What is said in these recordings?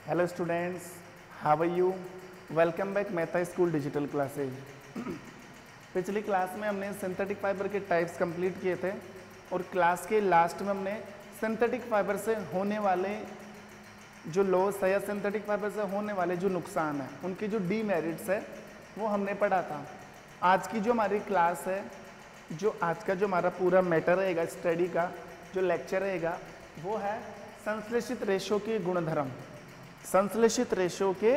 Hello students, how are you? Welcome back Mehta school digital classes. पिछली class में हमने synthetic fibre के types complete किए थे और क्लास के लास्ट में हमने सिंथेटिक फाइबर से होने वाले जो लॉस है या सिंथेटिक फाइबर से होने वाले जो नुकसान है, उनकी जो डीमेरिट्स है वो हमने पढ़ा था। आज की जो हमारी क्लास है, जो आज का जो हमारा पूरा मैटर रहेगा, स्टडी का जो लेक्चर रहेगा, वो है संश्लेषित रेशो के गुणधर्म। संश्लेषित रेशो के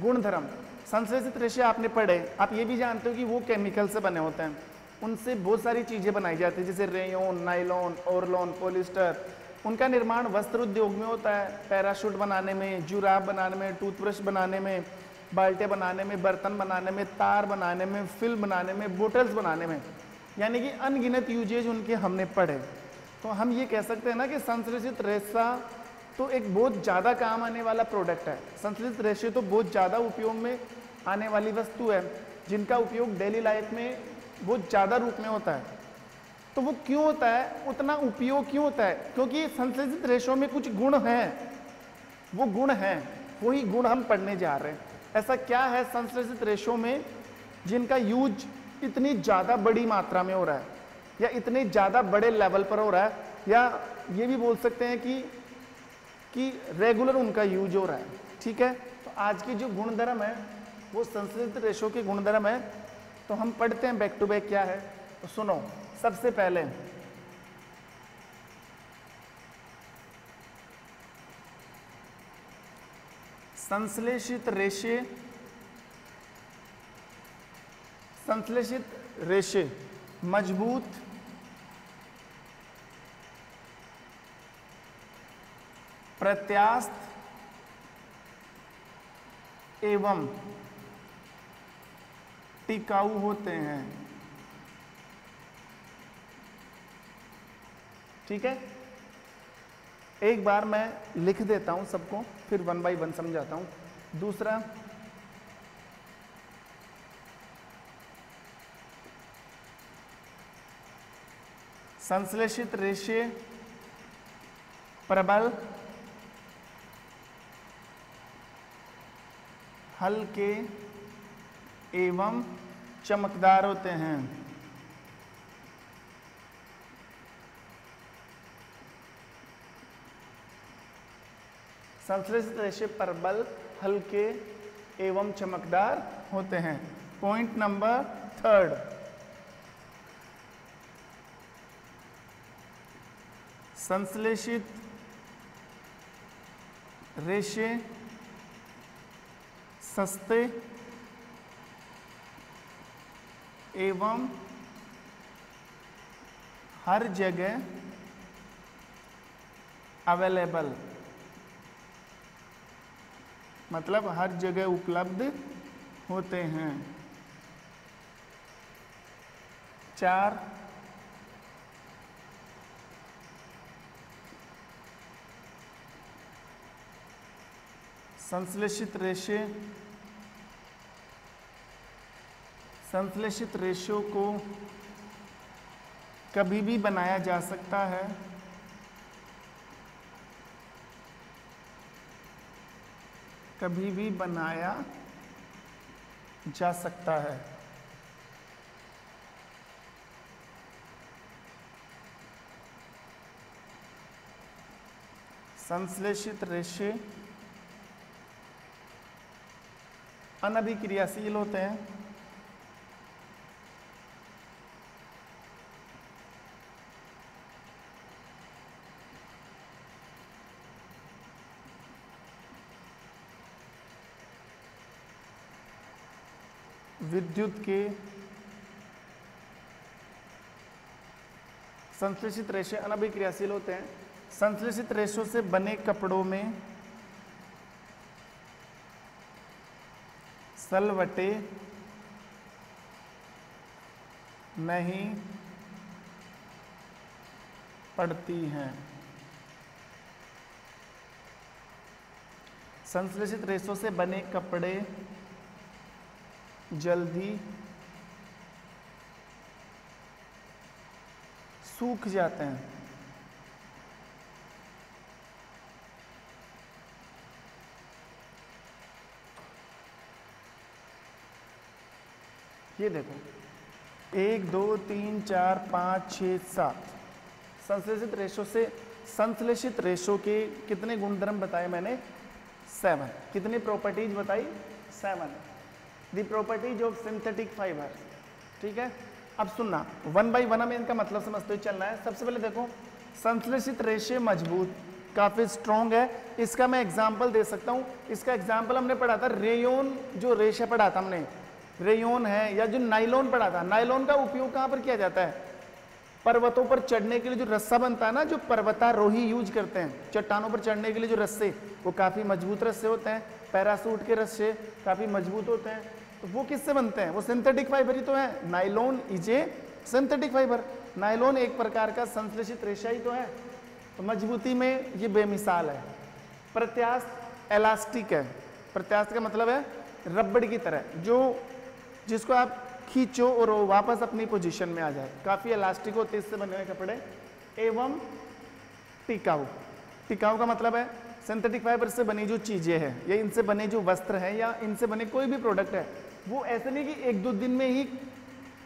गुणधर्म। संश्लेषित रेशो आपने पढ़े, आप ये भी जानते हो कि वो केमिकल से बने होते हैं, उनसे बहुत सारी चीज़ें बनाई जाती है, जैसे रेयोन, नाइलॉन, ओरलॉन, पॉलिस्टर। उनका निर्माण वस्त्र उद्योग में होता है, पैराशूट बनाने में, जुराब बनाने में, टूथब्रश बनाने में, बाल्टे बनाने में, बर्तन बनाने में, तार बनाने में, फिल्म बनाने में, बोटल्स बनाने में, यानी कि अनगिनत यूजेज उनके हमने पढ़े। तो हम ये कह सकते हैं ना कि संश्लेषित रेशा तो एक बहुत ज़्यादा काम आने वाला प्रोडक्ट है। संश्लेषित रेशे तो बहुत ज़्यादा उपयोग में आने वाली वस्तु है, जिनका उपयोग डेली लाइफ में बहुत ज़्यादा रूप में होता है। तो वो क्यों होता है, उतना उपयोग क्यों होता है? क्योंकि संश्लेषित रेशों में कुछ गुण हैं, वो गुण हैं, वही गुण हम पढ़ने जा रहे हैं। ऐसा क्या है संश्लेषित रेशों में जिनका यूज इतनी ज़्यादा बड़ी मात्रा में हो रहा है, या इतने ज़्यादा बड़े लेवल पर हो रहा है, या ये भी बोल सकते हैं कि रेगुलर उनका यूज हो रहा है। ठीक है, तो आज की जो गुणधर्म है वो संश्लेषित रेशो के गुणधर्म है। तो हम पढ़ते हैं बैक टू बैक क्या है। तो सुनो, सबसे पहले संश्लेषित रेशे मजबूत प्रत्यास्थ एवं टिकाऊ होते हैं। ठीक है, एक बार मैं लिख देता हूं सबको, फिर वन बाय वन समझाता हूं। दूसरा, संश्लेषित रेशे प्रबल, हल्के एवं चमकदार होते हैं। संश्लेषित रेशे प्रबल, हल्के एवं चमकदार होते हैं। पॉइंट नंबर थर्ड, संश्लेषित रेशे सस्ते एवं हर जगह अवेलेबल, मतलब हर जगह उपलब्ध होते हैं। 4, संश्लेषित रेशों को कभी भी बनाया जा सकता है, कभी भी बनाया जा सकता है। संश्लेषित रेशे अनभिक्रियाशील होते हैं, विद्युत के संश्लेषित रेशे अनभिक्रियाशील होते हैं। संश्लेषित रेशों से बने कपड़ों में सलवटे नहीं पड़ती हैं। संश्लेषित रेशों से बने कपड़े जल्दी सूख जाते हैं। ये देखो 1 2 3 4 5 6 7 संश्लेषित रेशो से संश्लेषित रेशो के कितने गुणधर्म बताए मैंने? 7। कितनी प्रॉपर्टीज बताई? 7। The properties of synthetic fibre. ठीक है, अब सुनना 1 बाई 1 हमें इनका मतलब समझते हुए चलना है। सबसे पहले देखो संश्लेषित रेशे मजबूत, काफी स्ट्रॉन्ग है। इसका मैं एग्जाम्पल दे सकता हूँ। इसका एग्जाम्पल हमने पढ़ा था रेयोन, जो रेशा पढ़ा था हमने, रेयोन है, या जो नाइलॉन पढ़ा था। नाइलॉन का उपयोग कहाँ पर किया जाता है? पर्वतों पर चढ़ने के लिए जो रस्सा बनता है ना, जो पर्वतारोही यूज करते हैं चट्टानों पर चढ़ने के लिए, जो रस्से, वो काफी मजबूत रस्से होते हैं। पैरासूट के रस्से काफी मजबूत होते हैं। तो वो किससे बनते हैं? वो सिंथेटिक फाइबर ही तो है। Nylon is a synthetic fibre. Nylon एक प्रकार का संश्लेषित रेशा ही तो है। तो मजबूती में ये बेमिसाल है। प्रत्यास्थ इलास्टिक है। प्रत्यास्थ का मतलब है रबड़ की तरह, जो जिसको आप खींचो और वो वापस अपनी पोजीशन में आ जाए। काफी इलास्टिक होते हैं इससे बने हुए कपड़े। एवं टिकाऊ। टिकाऊ का मतलब है सिंथेटिक फाइबर से बनी जो चीजें हैं, या इनसे बने जो वस्त्र हैं, या इनसे बने कोई भी प्रोडक्ट है, वो ऐसे नहीं कि 1-2 दिन में ही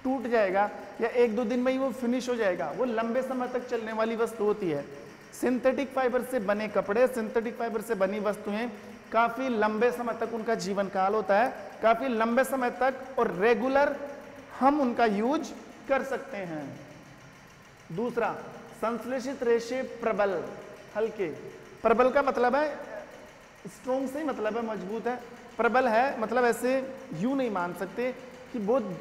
टूट जाएगा या 1-2 दिन में ही वो फिनिश हो जाएगा। वो लंबे समय तक चलने वाली वस्तु होती है। सिंथेटिक फाइबर से बने कपड़े, सिंथेटिक फाइबर से बनी वस्तुएं काफी लंबे समय तक उनका जीवन काल होता है, काफी लंबे समय तक, और रेगुलर हम उनका यूज कर सकते हैं। दूसरा, संश्लेषित रेशे प्रबल, हल्के। प्रबल का मतलब है स्ट्रॉन्ग से ही मतलब है मजबूत है। प्रबल है मतलब ऐसे यूं नहीं मान सकते कि बहुत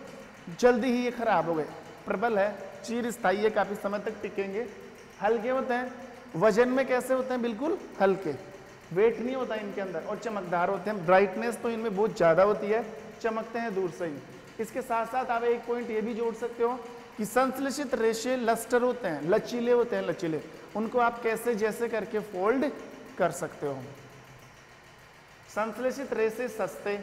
जल्दी ही ये खराब हो गए। प्रबल है, चिरस्थायी है, काफी समय तक टिकेंगे। हल्के होते हैं, वजन में कैसे होते हैं? बिल्कुल हल्के, वेट नहीं होता इनके अंदर, और चमकदार होते हैं। ब्राइटनेस तो इनमें बहुत ज्यादा होती है, चमकते हैं दूर से ही। इसके साथ साथ आप एक पॉइंट ये भी जोड़ सकते हो कि संश्लेषित रेशे लस्टर होते हैं, लचीले होते हैं, लचीले। उनको आप कैसे जैसे करके फोल्ड कर सकते हो। संश्लेषित रेशे सस्ते,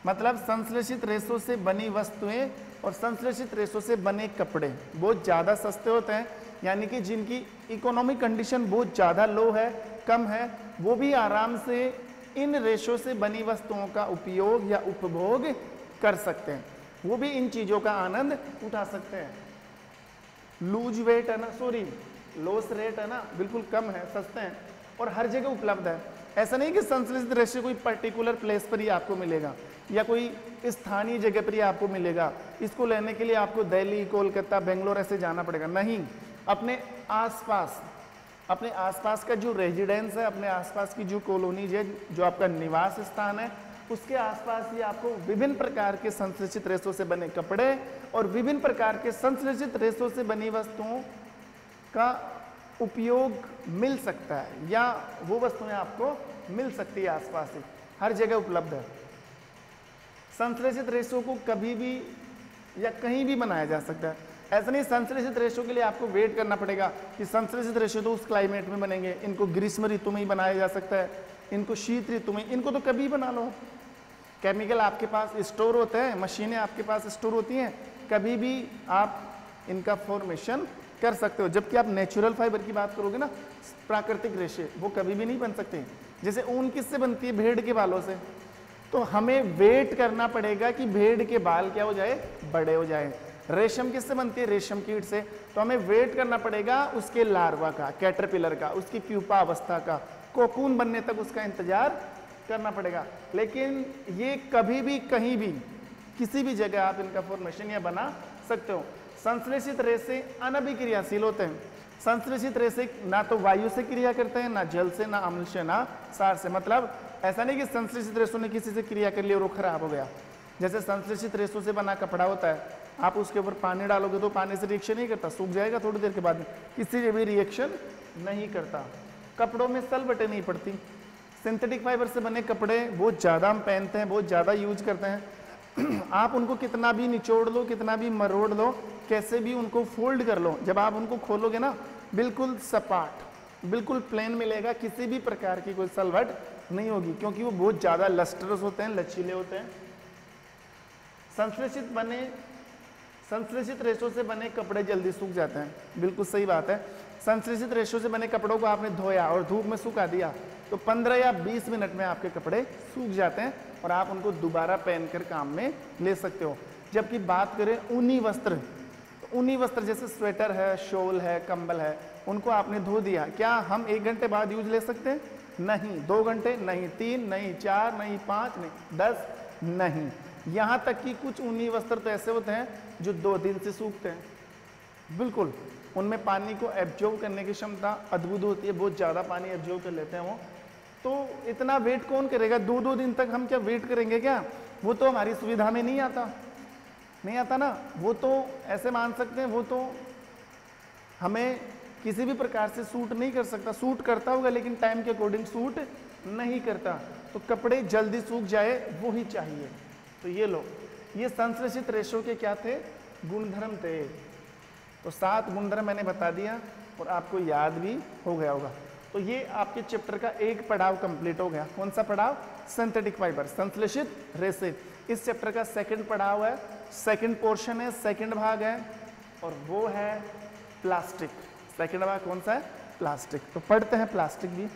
मतलब संश्लेषित रेशों से बनी वस्तुएं और संश्लेषित रेशों से बने कपड़े बहुत ज़्यादा सस्ते होते हैं, यानी कि जिनकी इकोनॉमिक कंडीशन बहुत ज़्यादा लो है, कम है, वो भी आराम से इन रेशों से बनी वस्तुओं का उपयोग या उपभोग कर सकते हैं। वो भी इन चीज़ों का आनंद उठा सकते हैं। लूज वेट है ना, सॉरी लॉस रेट है ना, बिल्कुल कम है, सस्ते हैं और हर जगह उपलब्ध है। ऐसा नहीं कि संश्लेषित रेशे कोई पर्टिकुलर प्लेस पर ही आपको मिलेगा या कोई स्थानीय जगह पर ही आपको मिलेगा। इसको लेने के लिए आपको दिल्ली, कोलकाता, बेंगलोर ऐसे जाना पड़ेगा, नहीं। अपने आसपास का जो रेजिडेंस है, अपने आसपास की जो कॉलोनीज है, जो आपका निवास स्थान है, उसके आसपास ही आपको विभिन्न प्रकार के संश्लेषित रेशों से बने कपड़े और विभिन्न प्रकार के संश्लेषित रेशों से बनी वस्तुओं का उपयोग मिल सकता है, या वो वस्तुएं आपको मिल सकती है आसपास ही, हर जगह उपलब्ध है। संश्लेषित रेशों को कभी भी या कहीं भी बनाया जा सकता है। ऐसा नहीं संश्लेषित रेशों के लिए आपको वेट करना पड़ेगा कि संश्लेषित रेशे तो उस क्लाइमेट में बनेंगे, इनको ग्रीष्म ऋतु में ही बनाया जा सकता है, इनको शीत ऋतु में, इनको तो कभी बना लो। केमिकल आपके पास स्टोर होते हैं, मशीनें आपके पास स्टोर होती हैं, कभी भी आप इनका फॉर्मेशन कर सकते हो। जबकि आप नेचुरल फाइबर की बात करोगे ना, प्राकृतिक रेशे, वो कभी भी नहीं बन सकते। जैसे ऊन किससे बनती है? भेड़ के बालों से। तो हमें वेट करना पड़ेगा कि भेड़ के बाल क्या हो जाए? बड़े हो जाए। रेशम किससे बनती है? रेशम कीट से। तो हमें वेट करना पड़ेगा उसके लार्वा का, कैटरपिलर का, उसकी प्यूपा अवस्था का, कोकून बनने तक उसका इंतजार करना पड़ेगा। लेकिन ये कभी भी कहीं भी किसी भी जगह आप इनका फॉर्मेशन या बना सकते हो। संश्लेषित रेशे अनभिक्रियाशील होते हैं। संश्लेषित रेशे ना तो वायु से क्रिया करते हैं, ना जल से, ना अम्ल से, ना सार से। मतलब ऐसा नहीं कि संश्लेषित रेशों ने किसी से क्रिया कर लिया और वो खराब हो गया। जैसे संश्लेषित रेशों से बना कपड़ा होता है, आप उसके ऊपर पानी डालोगे तो पानी से रिएक्शन नहीं करता, सूख जाएगा थोड़ी देर के बाद में, किसी से भी रिएक्शन नहीं करता। कपड़ों में सलवटें नहीं पड़ती। सिंथेटिक फाइबर से बने कपड़े बहुत ज़्यादा हम पहनते हैं, बहुत ज़्यादा यूज करते हैं। आप उनको कितना भी निचोड़ लो, कितना भी मरोड़ लो, कैसे भी उनको फोल्ड कर लो, जब आप उनको खोलोगे ना, बिल्कुल सपाट, बिल्कुल प्लेन मिलेगा, किसी भी प्रकार की कोई सलवट नहीं होगी, क्योंकि वो बहुत ज़्यादा लस्टरस होते हैं, लचीले होते हैं। संश्लेषित रेशों से बने कपड़े जल्दी सूख जाते हैं, बिल्कुल सही बात है। संश्लेषित रेशों से बने कपड़ों को आपने धोया और धूप में सुखा दिया तो 15 या 20 मिनट में आपके कपड़े सूख जाते हैं और आप उनको दोबारा पहनकर काम में ले सकते हो। जबकि बात करें ऊनी वस्त्र, तो ऊनी वस्त्र जैसे स्वेटर है, शॉल है, कंबल है, उनको आपने धो दिया, क्या हम 1 घंटे बाद यूज ले सकते हैं? नहीं। 2 घंटे नहीं, 3 नहीं, 4 नहीं, 5 नहीं, 10 नहीं। यहाँ तक कि कुछ ऊनी वस्त्र तो ऐसे होते हैं जो 2 दिन से सूखते हैं, बिल्कुल उनमें पानी को एब्जॉर्ब करने की क्षमता अद्भुत होती है, बहुत ज़्यादा पानी एब्जॉर्ब कर लेते हैं वो। तो इतना वेट कौन करेगा? 2-2 दिन तक हम क्या वेट करेंगे क्या? वो तो हमारी सुविधा में नहीं आता, नहीं आता ना। वो तो ऐसे मान सकते हैं, वो तो हमें किसी भी प्रकार से सूट नहीं कर सकता। सूट करता होगा लेकिन टाइम के अकॉर्डिंग सूट नहीं करता। तो कपड़े जल्दी सूख जाए वो ही चाहिए। तो ये लो, ये संश्लेषित रेशों के क्या थे? गुणधर्म थे। तो 7 गुणधर्म मैंने बता दिया और आपको याद भी हो गया होगा। तो ये आपके चैप्टर का एक पड़ाव कंप्लीट हो गया। कौन सा पड़ाव? सिंथेटिक फाइबर, संश्लेषित रेशे। इस चैप्टर का सेकंड पड़ाव है, सेकंड पोर्शन है, सेकंड भाग है, और वो है प्लास्टिक। सेकंड भाग कौन सा है? प्लास्टिक। तो पढ़ते हैं प्लास्टिक भी।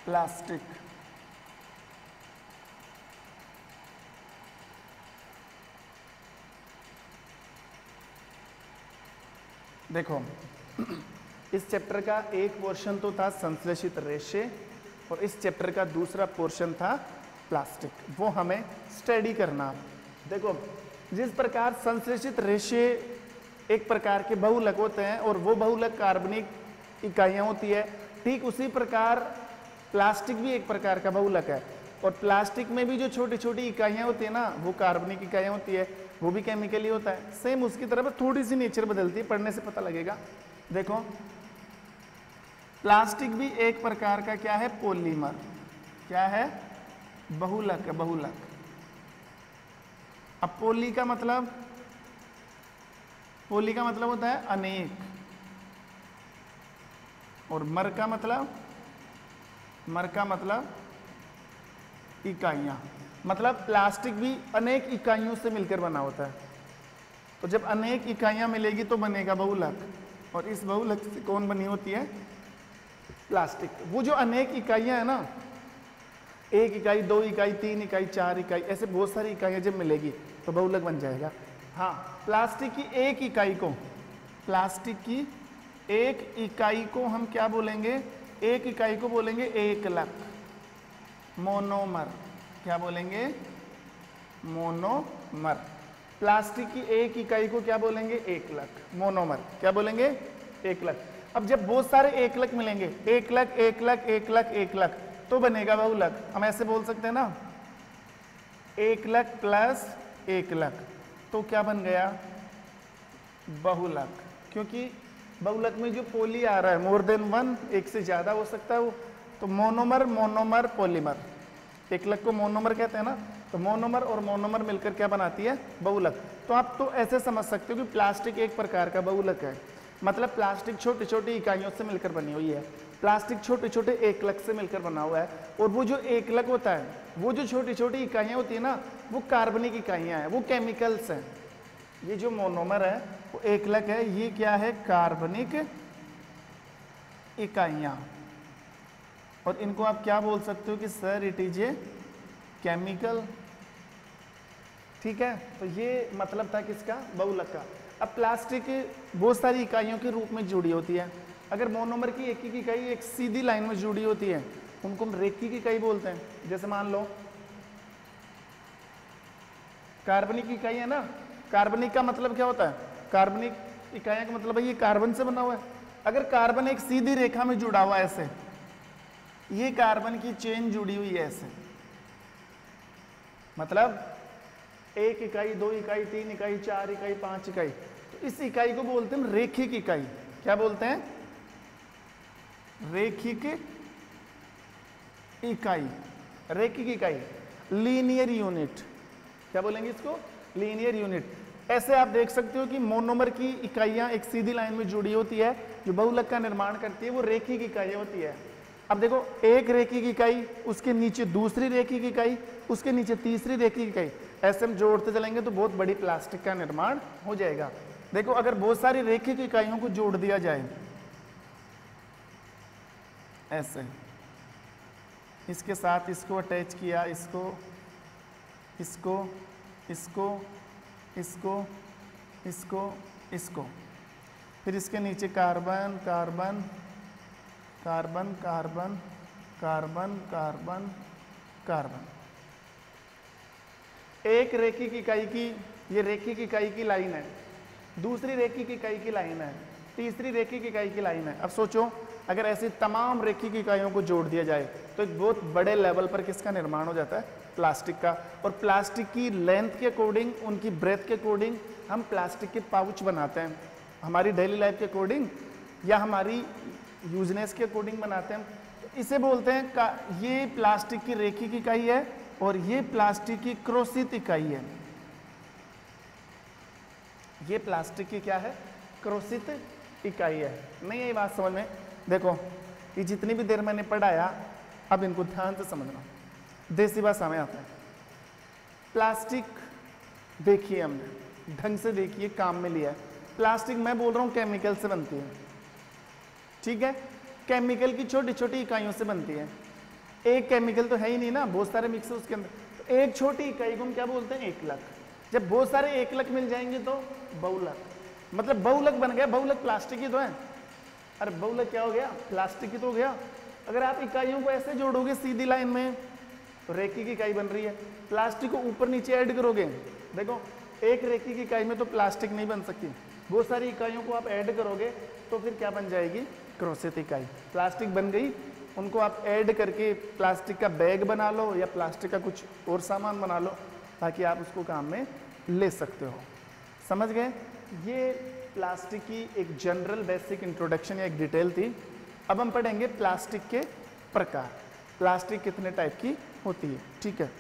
प्लास्टिक, देखो इस चैप्टर का एक पोर्शन तो था संश्लेषित रेशे और इस चैप्टर का दूसरा पोर्शन था प्लास्टिक। वो हमें स्टडी करना। देखो जिस प्रकार संश्लेषित रेशे एक प्रकार के बहुलक होते हैं और वो बहुलक कार्बनिक इकाइयाँ होती है, ठीक उसी प्रकार प्लास्टिक भी एक प्रकार का बहुलक है। और प्लास्टिक में भी जो छोटी छोटी इकाइयाँ होती है ना, वो कार्बनिक इकाइयाँ होती है, वो भी केमिकली होता है। सेम उसकी तरह थोड़ी सी नेचर बदलती है, पढ़ने से पता लगेगा। देखो प्लास्टिक भी एक प्रकार का क्या है? पॉलीमर। क्या है? बहुलक है, बहुलक। अब पोली का मतलब होता है अनेक, और मर का मतलब इकाइयाँ। मतलब प्लास्टिक भी अनेक इकाइयों से मिलकर बना होता है। तो जब अनेक इकाइयाँ मिलेगी तो बनेगा बहुलक, और इस बहुलक से कौन बनी होती है? प्लास्टिक। वो जो अनेक इकाइयाँ है ना, 1 इकाई, 2 इकाई, 3 इकाई, 4 इकाई, ऐसे बहुत सारी इकाइयाँ जब मिलेगी तो बहुलक बन जाएगा। हाँ, प्लास्टिक की एक इकाई को हम क्या बोलेंगे? एक इकाई को बोलेंगे एकलक, मोनोमर। क्या बोलेंगे? मोनोमर। प्लास्टिक की एक इकाई को क्या बोलेंगे? एकलक, मोनोमर। क्या बोलेंगे? एकलक। अब जब बहुत सारे एकलक मिलेंगे, एकलक एकलक एकलक एकलक, तो बनेगा बहुलक। हम ऐसे बोल सकते हैं ना, एकलक प्लस एकलक, तो क्या बन गया? बहुलक। क्योंकि बहुलक में जो पोली आ रहा है मोर देन 1, एक से ज्यादा हो सकता है वो। तो मोनोमर, मोनोमर, पॉलीमर। एकलक को मोनोमर कहते हैं ना, तो मोनोमर और मोनोमर मिलकर क्या बनाती है? बहुलक। तो आप तो ऐसे समझ सकते हो कि प्लास्टिक एक प्रकार का बहुलक है। मतलब प्लास्टिक छोटी छोटी इकाइयों से मिलकर बनी हुई है, प्लास्टिक छोटे छोटे एकलक से मिलकर बना हुआ है। और वो जो एकलक होता है, वो जो छोटी छोटी इकाइयाँ होती है ना, वो कार्बनिक इकाइयाँ हैं, वो केमिकल्स हैं। ये जो मोनोमर है वो एकलक है, ये क्या है? कार्बनिक इकाइयाँ। और इनको आप क्या बोल सकते हो कि sir it is a chemical. ठीक है, तो ये मतलब था किसका? बहुलक का। अब प्लास्टिक बहुत सारी इकाइयों के रूप में जुड़ी होती है। अगर मोनोमर की एक एक इकाई एक सीधी लाइन में जुड़ी होती है, उनको हम रेखिक इकाई बोलते हैं। जैसे मान लो कार्बनिक इकाई है ना, कार्बनिक का मतलब क्या होता है? कार्बनिक इकाइयां का मतलब है ये कार्बन से बना हुआ है। अगर कार्बन एक सीधी रेखा में जुड़ा हुआ है ऐसे, ये कार्बन की चेन जुड़ी हुई है ऐसे, मतलब 1 इकाई, 2 इकाई, 3 इकाई, 4 इकाई, 5 इकाई, तो इस इकाई को बोलते हैं रेखिक इकाई। क्या बोलते हैं? रेखिक इकाई, रेखिक इकाई, लीनियर यूनिट। क्या बोलेंगे इसको? Linear unit. ऐसे आप देख सकते हो कि मोनोमर की इकाइयां एक सीधी लाइन में जुड़ी होती है, जो बहुलक का निर्माण करती है, वो रेखिक इकाई होती है। अब देखो, एक रेखिक इकाई, उसके नीचे दूसरी रेखिक इकाई, उसके नीचे तीसरी रेखिक इकाई, ऐसे हम जोड़ते चलेंगे तो बहुत बड़ी प्लास्टिक का निर्माण हो जाएगा। देखो, अगर बहुत सारी रेखिक इकाइयों को जोड़ दिया जाए ऐसे, इसके साथ इसको अटैच किया, इसको इसको इसको इसको इसको इसको, फिर इसके नीचे carbon carbon carbon carbon carbon carbon carbon. एक रेखिक इकाई की, ये रेखिक इकाई की लाइन है, दूसरी रेखिक इकाई की लाइन है, तीसरी रेखिक इकाई की लाइन है। अब सोचो, अगर ऐसी तमाम रेखिक इकाइयों को जोड़ दिया जाए तो एक बहुत बड़े लेवल पर किसका निर्माण हो जाता है? प्लास्टिक का। और प्लास्टिक की लेंथ के अकॉर्डिंग, उनकी ब्रेथ के अकॉर्डिंग हम प्लास्टिक के पाउच बनाते हैं, हमारी डेली लाइफ के अकॉर्डिंग या हमारी यूजनेस के अकॉर्डिंग बनाते हैं। इसे बोलते हैं ये प्लास्टिक की रेखिक इकाई है और ये प्लास्टिक की क्रोशित इकाई है। ये प्लास्टिक की क्या है? क्रोशित इकाई है। नहीं है ये बात समझ में? देखो, ये जितनी भी देर मैंने पढ़ाया, अब इनको ध्यान से समझना, देसी भाषा में आता है। प्लास्टिक देखिए, हमने ढंग से देखिए, काम में लिया है। प्लास्टिक मैं बोल रहा हूँ केमिकल से बनती है, ठीक है? केमिकल की छोटी छोटी इकाइयों से बनती है। एक केमिकल तो है ही नहीं ना, बहुत सारे मिक्स है उसके अंदर। तो एक छोटी इकाई को हम क्या बोलते हैं? एकलक। जब बहुत सारे एकलक मिल जाएंगे तो बहुलक, मतलब बहुलक बन गया। बहुलक प्लास्टिक ही तो है। अरे बहुलक क्या हो गया? प्लास्टिक ही तो हो गया। अगर आप इकाइयों को ऐसे जोड़ोगे सीधी लाइन में तो रेखिक इकाई बन रही है। प्लास्टिक को ऊपर नीचे ऐड करोगे, देखो एक रेखिक इकाई में तो प्लास्टिक नहीं बन सकती, बहुत सारी इकाइयों को आप ऐड करोगे तो फिर क्या बन जाएगी? क्रोशित इकाई। प्लास्टिक बन गई, उनको आप ऐड करके प्लास्टिक का बैग बना लो या प्लास्टिक का कुछ और सामान बना लो, ताकि आप उसको काम में ले सकते हो। समझ गए? ये प्लास्टिक की एक जनरल बेसिक इंट्रोडक्शन या एक डिटेल थी। अब हम पढ़ेंगे प्लास्टिक के प्रकार, प्लास्टिक कितने टाइप की होती है, ठीक है?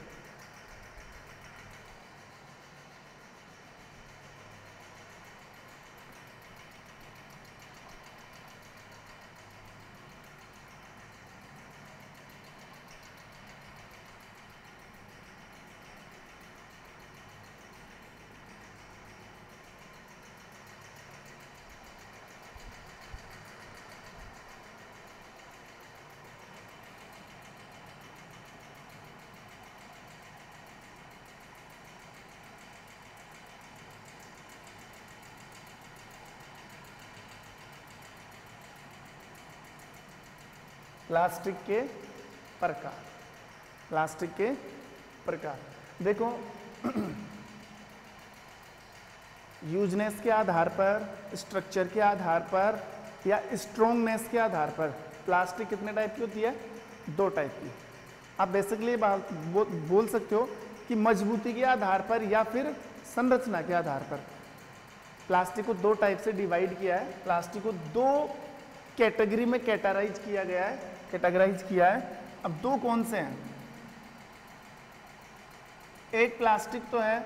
प्लास्टिक के प्रकार, प्लास्टिक के प्रकार देखो, यूजनेस के आधार पर, स्ट्रक्चर के आधार पर या स्ट्रोंगनेस के आधार पर प्लास्टिक कितने टाइप की होती है? 2 टाइप की। आप बेसिकली बात बोल सकते हो कि मजबूती के आधार पर या फिर संरचना के आधार पर। प्लास्टिक को 2 टाइप से डिवाइड किया है, प्लास्टिक को 2 कैटेगरी में कैटेगराइज किया गया है, कैटेगराइज किया है। अब 2 कौन से हैं? एक प्लास्टिक तो है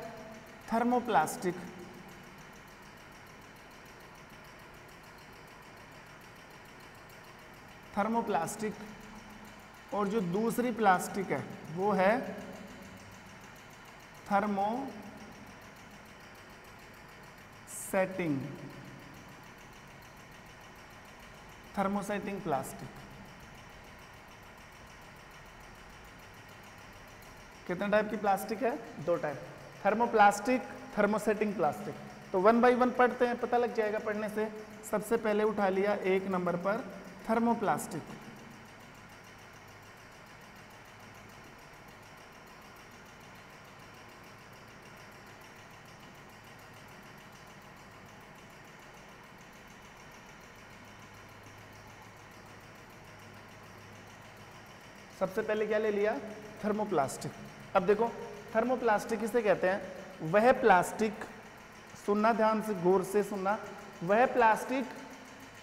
थर्मोप्लास्टिक, थर्मोप्लास्टिक, और जो दूसरी प्लास्टिक है वो है थर्मोसेटिंग, थर्मोसेटिंग प्लास्टिक। कितने टाइप की प्लास्टिक है? 2 टाइप, थर्मोप्लास्टिक, थर्मोसेटिंग प्लास्टिक। तो 1 बाय 1 पढ़ते हैं, पता लग जाएगा पढ़ने से। सबसे पहले उठा लिया 1 नंबर पर थर्मोप्लास्टिक। सबसे पहले क्या ले लिया? थर्मोप्लास्टिक। अब देखो, थर्मोप्लास्टिक किसे कहते हैं? वह प्लास्टिक, सुनना ध्यान से, गौर से सुनना, वह प्लास्टिक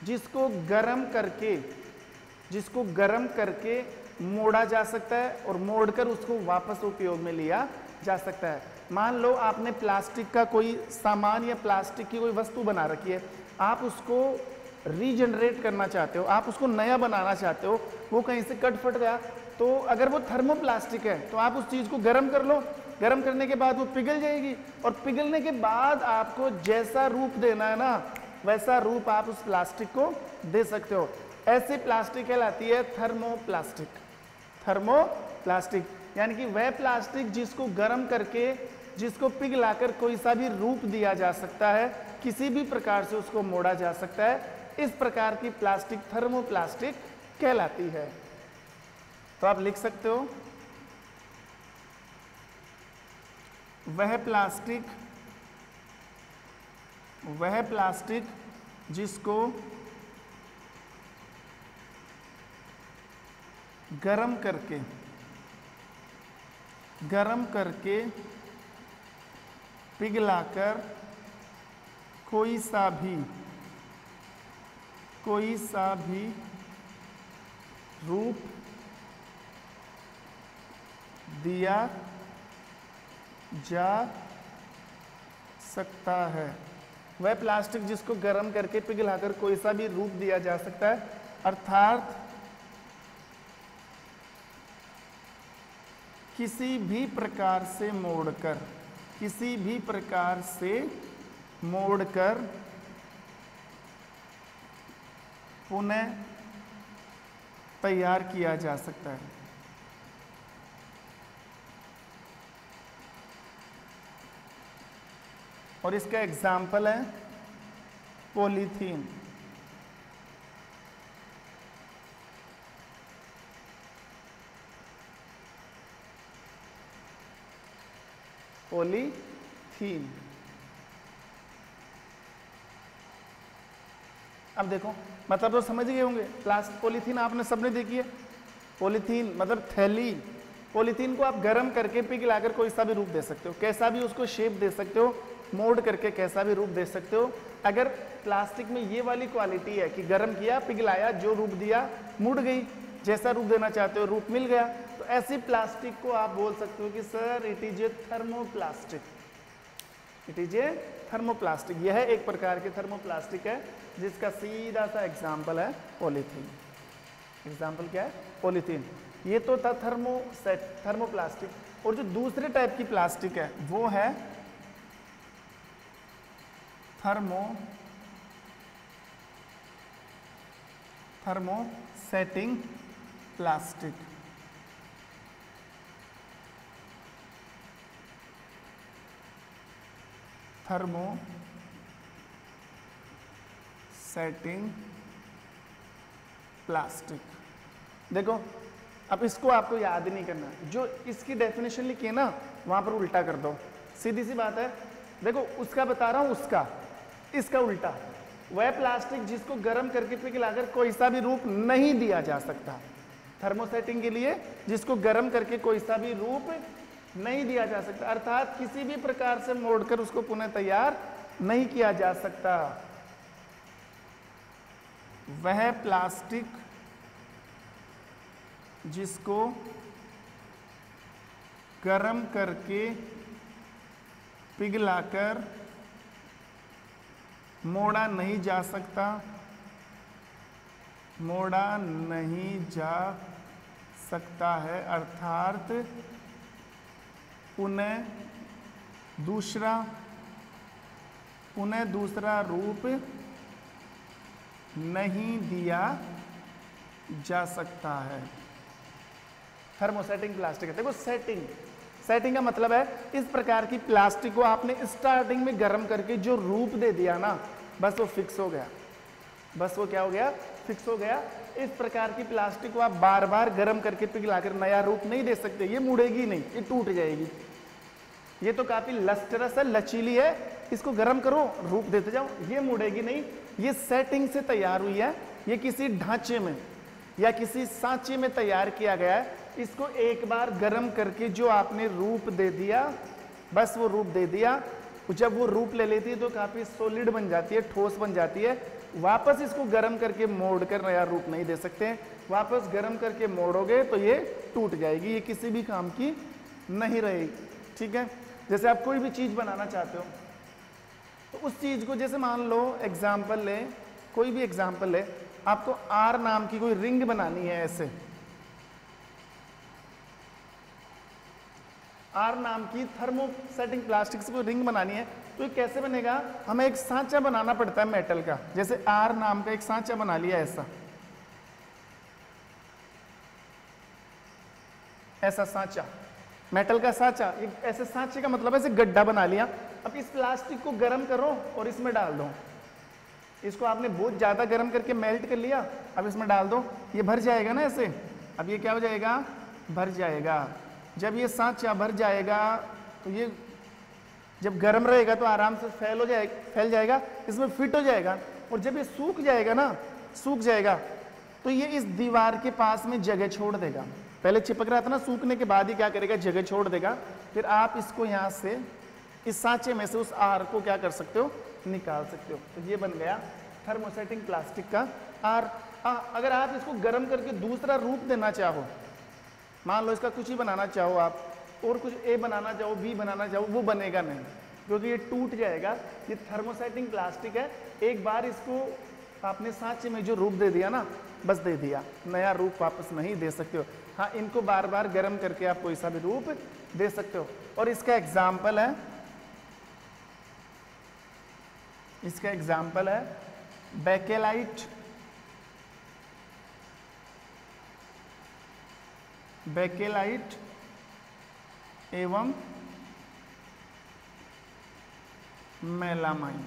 जिसको गर्म करके मोड़ा जा सकता है और मोड़कर उसको वापस उपयोग में लिया जा सकता है। मान लो आपने प्लास्टिक का कोई सामान या प्लास्टिक की कोई वस्तु बना रखी है, आप उसको रीजनरेट करना चाहते हो, आप उसको नया बनाना चाहते हो, वो कहीं से कट फट गया, तो अगर वो थर्मोप्लास्टिक है तो आप उस चीज़ को गर्म कर लो, गर्म करने के बाद वो पिघल जाएगी और पिघलने के बाद आपको जैसा रूप देना है ना वैसा रूप आप उस प्लास्टिक को दे सकते हो। ऐसी प्लास्टिक कहलाती है थर्मोप्लास्टिक। थर्मोप्लास्टिक यानी कि वह प्लास्टिक जिसको गर्म करके, जिसको पिघलाकर कोई सा भी रूप दिया जा सकता है, किसी भी प्रकार से उसको मोड़ा जा सकता है, इस प्रकार की प्लास्टिक थर्मोप्लास्टिक कहलाती है। तो आप लिख सकते हो वह प्लास्टिक जिसको गरम करके पिघलाकर कोई सा भी रूप दिया जा सकता है। वह प्लास्टिक जिसको गर्म करके पिघलाकर कोई सा भी रूप दिया जा सकता है, अर्थात किसी भी प्रकार से मोड़कर पुनः तैयार किया जा सकता है। और इसका एग्जाम्पल है पॉलीथीन। पॉलीथीन। अब देखो मतलब तो समझ गए होंगे, प्लास्टिक पॉलीथीन आपने सबने देखी है। पॉलीथीन मतलब थैली। पॉलीथीन को आप गर्म करके पिघलाकर कोई सा भी रूप दे सकते हो, कैसा भी उसको शेप दे सकते हो, मोड़ करके कैसा भी रूप दे सकते हो। अगर प्लास्टिक में ये वाली क्वालिटी है कि गर्म किया, पिघलाया, जो रूप दिया मुड़ गई, जैसा रूप देना चाहते हो रूप मिल गया, तो ऐसी प्लास्टिक को आप बोल सकते हो कि sir it is a thermoplastic. It is a thermoplastic. यह एक प्रकार की थर्मोप्लास्टिक है जिसका सीधा सा एग्जाम्पल है पॉलीथीन। एग्जाम्पल क्या है? पॉलीथीन। ये तो था थर्मोप्लास्टिक। और जो दूसरे टाइप की प्लास्टिक है वो है थर्मोसेटिंग प्लास्टिक। Thermosetting plastic. देखो अब इसको आपको याद नहीं करना, जो इसकी डेफिनेशन लिखी है ना वहां पर उल्टा कर दो, सीधी सी बात है। देखो उसका बता रहा हूं, इसका उल्टा। वह प्लास्टिक जिसको गर्म करके पिघलाकर कोई सा भी रूप नहीं दिया जा सकता। थर्मोसेटिंग के लिए जिसको गर्म करके कोई सा भी रूप नहीं दिया जा सकता, अर्थात किसी भी प्रकार से मोड़कर उसको पुनः तैयार नहीं किया जा सकता। वह प्लास्टिक जिसको गर्म करके पिघलाकर मोड़ा नहीं जा सकता है, अर्थात पुनः दूसरा रूप नहीं दिया जा सकता है। थर्मोसेटिंग प्लास्टिक है। देखो सेटिंग का मतलब है इस प्रकार की प्लास्टिक को आपने स्टार्टिंग में गर्म करके जो रूप दे दिया ना, बस वो फिक्स हो गया। बस वो क्या हो गया? फिक्स हो गया। इस प्रकार की प्लास्टिक को आप बार बार गर्म करके पिघलाकर नया रूप नहीं दे सकते। ये मुड़ेगी नहीं, ये टूट जाएगी। ये तो काफी लस्टरस है, लचीली है, इसको गर्म करो, रूप देते जाओ, ये मुड़ेगी नहीं। ये सेटिंग से तैयार हुई है, ये किसी ढांचे में या किसी सांचे में तैयार किया गया है। इसको एक बार गर्म करके जो आपने रूप दे दिया, बस वो रूप दे दिया। जब वो रूप ले लेती है तो काफी सॉलिड बन जाती है, ठोस बन जाती है। वापस इसको गर्म करके मोड़ कर नया रूप नहीं दे सकते। वापस गर्म करके मोड़ोगे तो ये टूट जाएगी, ये किसी भी काम की नहीं रहेगी। ठीक है, जैसे आप कोई भी चीज़ बनाना चाहते हो तो उस चीज़ को, जैसे मान लो एग्जाम्पल ले, कोई भी एग्जाम्पल ले, आपको आर नाम की कोई रिंग बनानी है, ऐसे आर नाम की थर्मोसेटिंग प्लास्टिक से कोई रिंग बनानी है, तो ये कैसे बनेगा? हमें एक सांचा बनाना पड़ता है मेटल का। जैसे आर नाम का एक सांचा बना लिया ऐसा, ऐसा सांचा, मेटल का सांचा। ऐसे सांचे का मतलब ऐसे गड्ढा बना लिया। अब इस प्लास्टिक को गर्म करो और इसमें डाल दो। इसको आपने बहुत ज़्यादा गर्म करके मेल्ट कर लिया, अब इसमें डाल दो, ये भर जाएगा ना ऐसे। अब ये क्या हो जाएगा? भर जाएगा। जब ये सांचा भर जाएगा तो ये जब गर्म रहेगा तो आराम से फैल जाएगा, इसमें फिट हो जाएगा। और जब ये सूख जाएगा ना, सूख जाएगा तो ये इस दीवार के पास में जगह छोड़ देगा। पहले चिपक रहा था ना, सूखने के बाद ही क्या करेगा? जगह छोड़ देगा। फिर आप इसको यहाँ से, इस सांचे में से उस आर को क्या कर सकते हो? निकाल सकते हो। तो ये बन गया थर्मोसेटिंग प्लास्टिक का आर। अगर आप इसको गर्म करके दूसरा रूप देना चाहो, मान लो इसका कुछ ही बनाना चाहो आप, और कुछ ए बनाना चाहो, बी बनाना चाहो, वो बनेगा नहीं, क्योंकि ये टूट जाएगा। ये थर्मोसेटिंग प्लास्टिक है, एक बार इसको आपने सांचे में जो रूप दे दिया ना, बस दे दिया, नया रूप वापस नहीं दे सकते हो। हाँ, इनको बार बार गर्म करके आप कोई सा भी रूप दे सकते हो। और इसका एग्जाम्पल है, इसका एग्जाम्पल है बेकेलाइट, बेकेलाइट एवं मेलामाइन।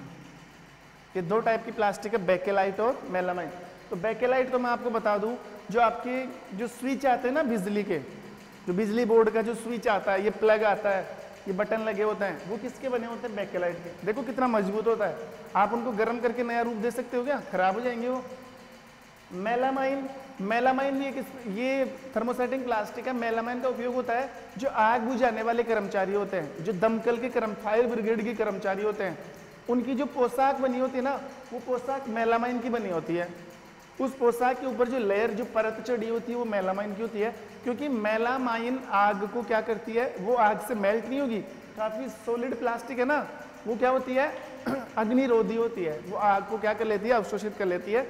ये दो टाइप की प्लास्टिक है, बेकेलाइट और मेलामाइन। तो बेकेलाइट तो मैं आपको बता दूं, जो आपके जो स्विच आते हैं ना बिजली के, जो बिजली बोर्ड का जो स्विच आता है, ये प्लग आता है, ये बटन लगे होते हैं, वो किसके बने होते हैं? बेकेलाइट के। देखो कितना मजबूत होता है। आप उनको गर्म करके नया रूप दे सकते हो क्या? खराब हो जाएंगे वो। मेलामाइन, मेलामाइन भी ये थर्मोसेटिंग प्लास्टिक है। मेलामाइन का उपयोग होता है जो आग बुझाने वाले कर्मचारी होते हैं, जो दमकल के फायर ब्रिगेड के कर्मचारी होते हैं, उनकी जो पोशाक बनी होती है ना, वो पोशाक मेलामाइन की बनी होती है। उस पोशाक के ऊपर जो लेयर, जो परत चढ़ी होती है, वो मेलामाइन की होती है। क्योंकि मेलामाइन आग को क्या करती है? वो आग से मेल्ट नहीं होगी, काफी सॉलिड प्लास्टिक है ना, वो क्या होती है? अग्निरोधी होती है। वो आग को क्या कर लेती है? अवशोषित कर लेती है,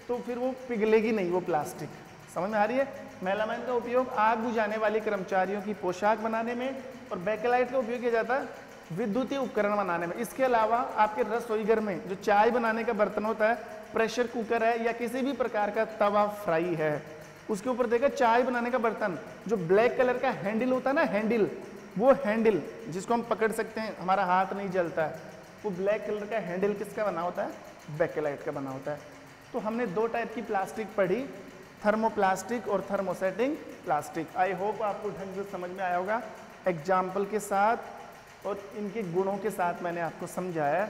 तो फिर वो पिघलेगी नहीं वो प्लास्टिक। समझ में आ रही है? मेलामाइन का उपयोग आग बुझाने वाले कर्मचारियों की पोशाक बनाने में, और बेकेलाइट का उपयोग किया जाता है विद्युतीय उपकरण बनाने में। इसके अलावा आपके रसोई घर में जो चाय बनाने का बर्तन होता है, प्रेशर कुकर है, या किसी भी प्रकार का तवा फ्राई है, उसके ऊपर देखा चाय बनाने का बर्तन, जो ब्लैक कलर का हैंडल होता है ना, हैंडल, वो हैंडल जिसको हम पकड़ सकते हैं, हमारा हाथ नहीं जलता है, वो ब्लैक कलर का हैंडल किसका बना होता है? बेकेलाइट का बना होता है। तो हमने दो टाइप की प्लास्टिक पढ़ी, थर्मोप्लास्टिक और थर्मोसेटिंग प्लास्टिक। आई होप आपको ढंग से समझ में आया होगा, एग्जाम्पल के साथ और इनके गुणों के साथ मैंने आपको समझाया।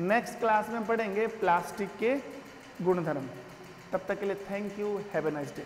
नेक्स्ट क्लास में पढ़ेंगे प्लास्टिक के गुणधर्म। तब तक के लिए thank you, have a nice day.